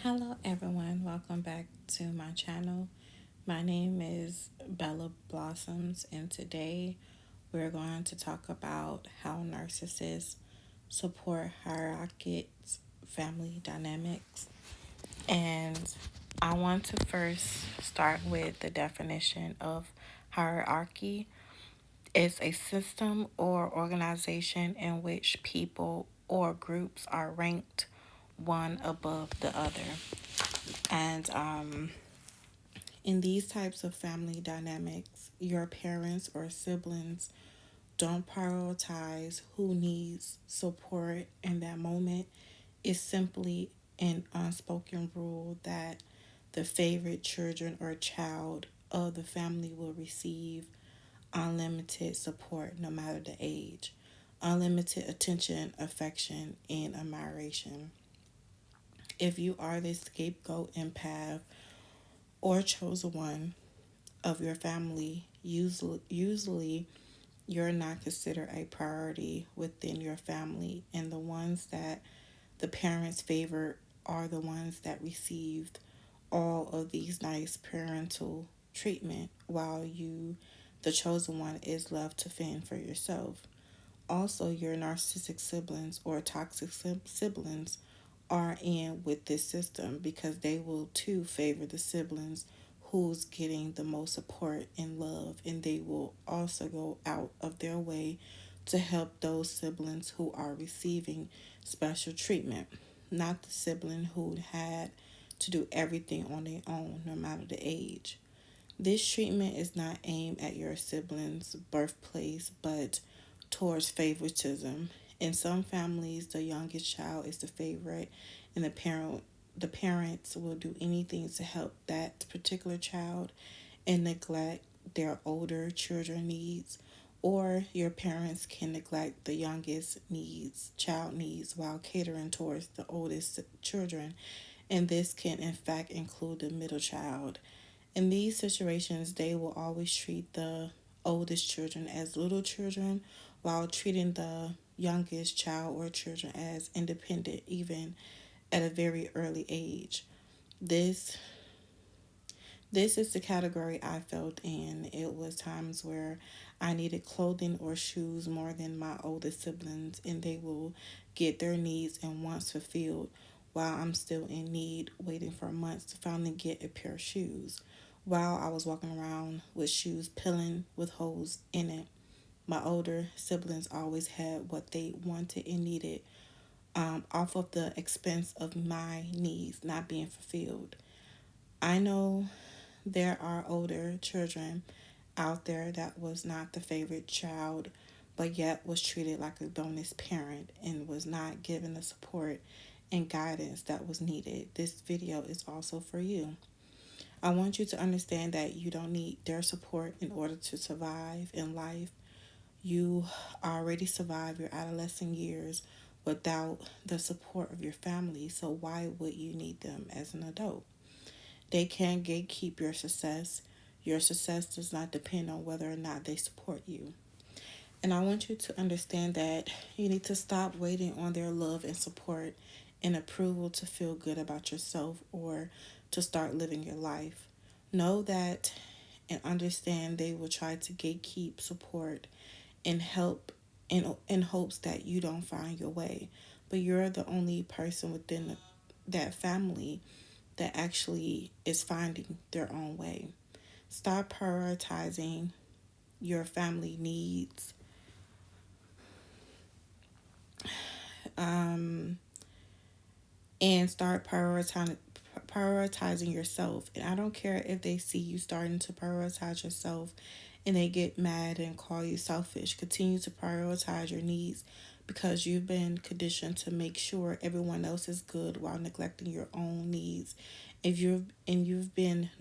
Hello everyone, welcome back to my channel. My name is Bella Blossoms, and today we're going to talk about how narcissists support hierarchic family dynamics. And I want to first start with the definition of hierarchy. It's a system or organization in which people or groups are ranked one above the other. And in these types of family dynamics, your parents or siblings don't prioritize who needs support in that moment. It's simply an unspoken rule that the favorite children or child of the family will receive unlimited support no matter the age, unlimited attention, affection, and admiration. If you are the scapegoat, empath, or chosen one of your family, usually you're not considered a priority within your family, and the ones that the parents favor are the ones that received all of these nice parental treatment, while you, the chosen one, is left to fend for yourself. Also, your narcissistic siblings or toxic siblings are in with this system because they will too favor the siblings who's getting the most support and love, and they will also go out of their way to help those siblings who are receiving special treatment, not the sibling who had to do everything on their own no matter the age. This treatment is not aimed at your sibling's birthplace but towards favoritism. In some families, the youngest child is the favorite, and the parents will do anything to help that particular child and neglect their older children needs, or your parents can neglect the youngest child needs while catering towards the oldest children, and this can in fact include the middle child. In these situations, they will always treat the oldest children as little children while treating the youngest child or children as independent, even at a very early age. This this is the category I felt in. It was times where I needed clothing or shoes more than my oldest siblings, and they will get their needs and wants fulfilled while I'm still in need, waiting for months to finally get a pair of shoes. While I was walking around with shoes peeling with holes in it, my older siblings always had what they wanted and needed, off of the expense of my needs not being fulfilled. I know there are older children out there that was not the favorite child, but yet was treated like a bonus parent and was not given the support and guidance that was needed. This video is also for you. I want you to understand that you don't need their support in order to survive in life. You already survived your adolescent years without the support of your family, so why would you need them as an adult? They can gatekeep your success. Your success does not depend on whether or not they support you. And I want you to understand that you need to stop waiting on their love and support and approval to feel good about yourself or to start living your life. Know that and understand they will try to gatekeep support and help in hopes that you don't find your way. But you're the only person within that family that actually is finding their own way. Stop prioritizing your family needs, um, and start prioritizing yourself. And I don't care if they see you starting to prioritize yourself and they get mad and call you selfish. Continue to prioritize your needs because you've been conditioned to make sure everyone else is good while neglecting your own needs. If you've been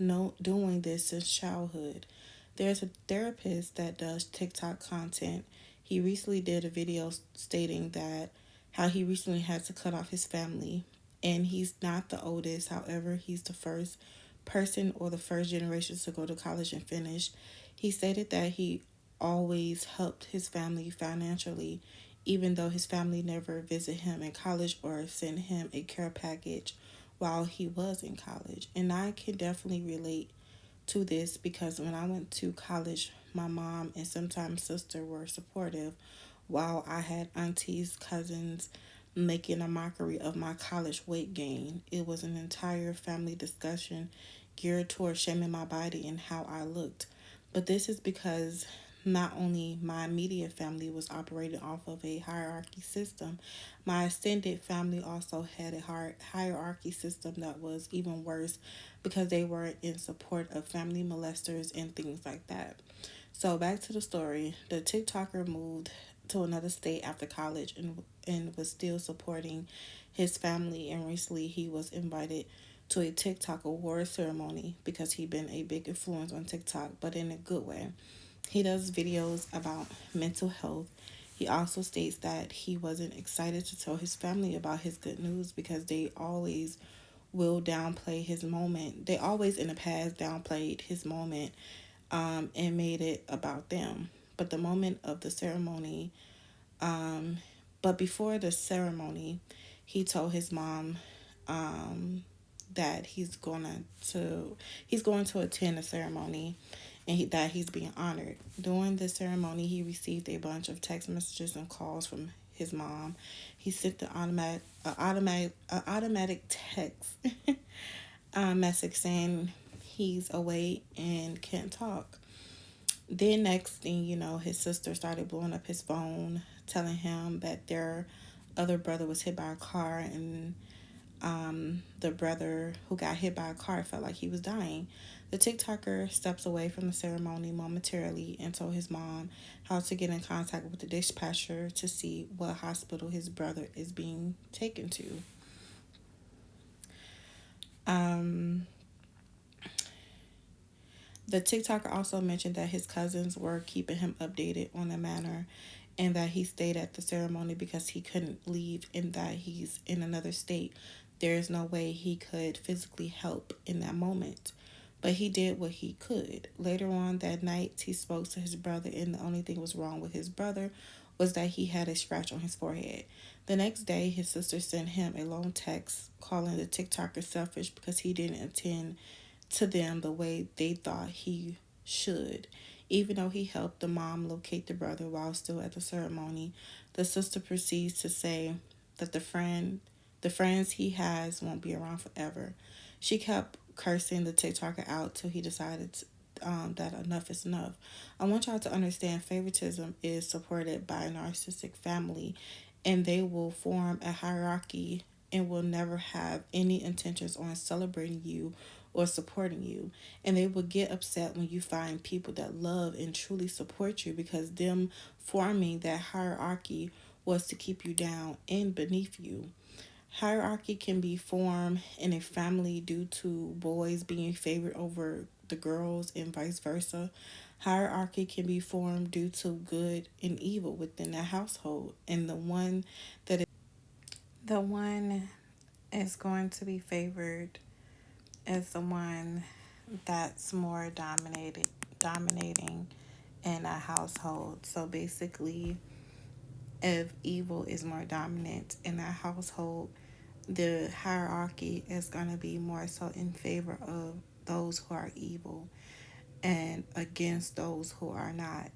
doing this since childhood. There's a therapist that does TikTok content. He recently did a video stating that how he recently had to cut off his family, and he's not the oldest. However, he's the first person or the first generation to go to college and finish. He stated that he always helped his family financially, even though his family never visit him in college or send him a care package while he was in college. And I can definitely relate to this because when I went to college, my mom and sometimes sister were supportive, while I had aunties, cousins making a mockery of my college weight gain. It was an entire family discussion geared towards shaming my body and how I looked. But this is because not only my immediate family was operating off of a hierarchy system, my extended family also had a hierarchy system that was even worse because they were in support of family molesters and things like that. So back to the story. The TikToker moved to another state after college and was still supporting his family, and recently he was invited to a TikTok award ceremony because he'd been a big influence on TikTok, but in a good way. He does videos about mental health. He also states that he wasn't excited to tell his family about his good news because they always will downplay his moment. They always in the past downplayed his moment, and made it about them. But the moment of the ceremony, um, but before the ceremony, he told his mom, um, that he's going to attend a ceremony, and that he's being honored. During the ceremony, he received a bunch of text messages and calls from his mom. He sent the automatic text message saying he's away and can't talk. Then next thing you know, his sister started blowing up his phone, telling him that their other brother was hit by a car, and the brother who got hit by a car felt like he was dying. The TikToker steps away from the ceremony momentarily and told his mom how to get in contact with the dispatcher to see what hospital his brother is being taken to. Um, the TikToker also mentioned that his cousins were keeping him updated on the matter and that he stayed at the ceremony because he couldn't leave and that he's in another state. There is no way he could physically help in that moment. But he did what he could. Later on that night, he spoke to his brother, and the only thing was wrong with his brother was that he had a scratch on his forehead. The next day, his sister sent him a long text calling the TikToker selfish because he didn't attend to them the way they thought he should. Even though he helped the mom locate the brother while still at the ceremony, the sister proceeds to say that the friends he has won't be around forever. She kept cursing the TikToker out till he decided that enough is enough. I want y'all to understand favoritism is supported by a narcissistic family, and they will form a hierarchy and will never have any intentions on celebrating you or supporting you. And they will get upset when you find people that love and truly support you because them forming that hierarchy was to keep you down and beneath you. Hierarchy can be formed in a family due to boys being favored over the girls and vice versa. Hierarchy can be formed due to good and evil within a household, and the one is going to be favored as the one that's more dominating in a household. So basically, if evil is more dominant in that household, the hierarchy is going to be more so in favor of those who are evil and against those who are not.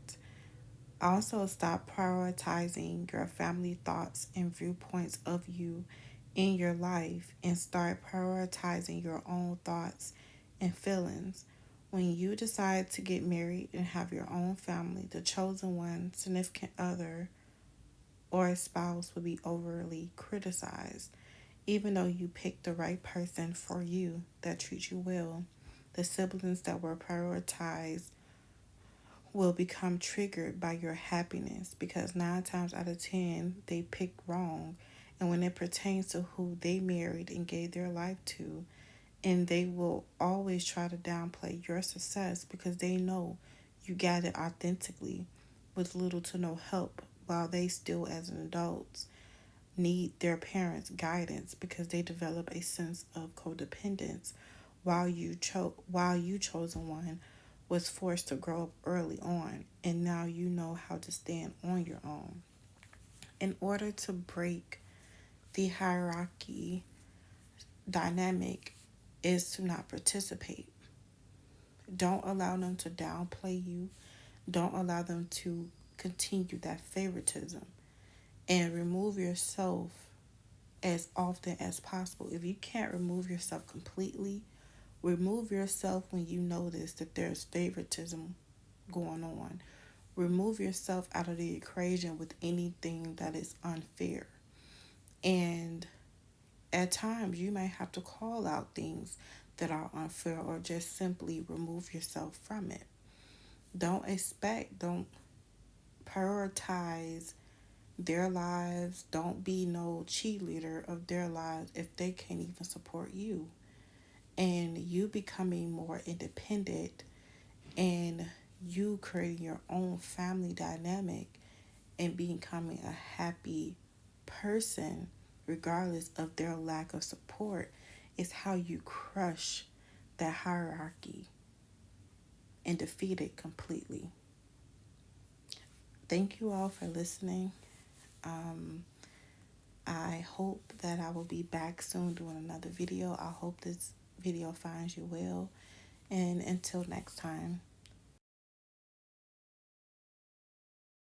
Also, stop prioritizing your family thoughts and viewpoints of you in your life and start prioritizing your own thoughts and feelings. When you decide to get married and have your own family, the chosen one, significant other, or a spouse will be overly criticized. Even though you picked the right person for you that treats you well, the siblings that were prioritized will become triggered by your happiness because 9 times out of 10 they picked wrong. And when it pertains to who they married and gave their life to, and they will always try to downplay your success because they know you got it authentically with little to no help, while they still as an adults need their parents' guidance because they develop a sense of codependence, while you chosen one was forced to grow up early on and now you know how to stand on your own. In order to break the hierarchy, dynamic is to not participate. Don't allow them to downplay you. Don't allow them to continue that favoritism. And remove yourself as often as possible. If you can't remove yourself completely, remove yourself when you notice that there's favoritism going on. Remove yourself out of the equation with anything that is unfair. And at times, you may have to call out things that are unfair or just simply remove yourself from it. Don't prioritize their lives. Don't be no cheerleader of their lives if they can't even support you. And you becoming more independent and you creating your own family dynamic and becoming a happy person, regardless of their lack of support, is how you crush that hierarchy and defeat it completely. Thank you all for listening. Um, I hope that I will be back soon doing another video. I hope this video finds you well. And until next time.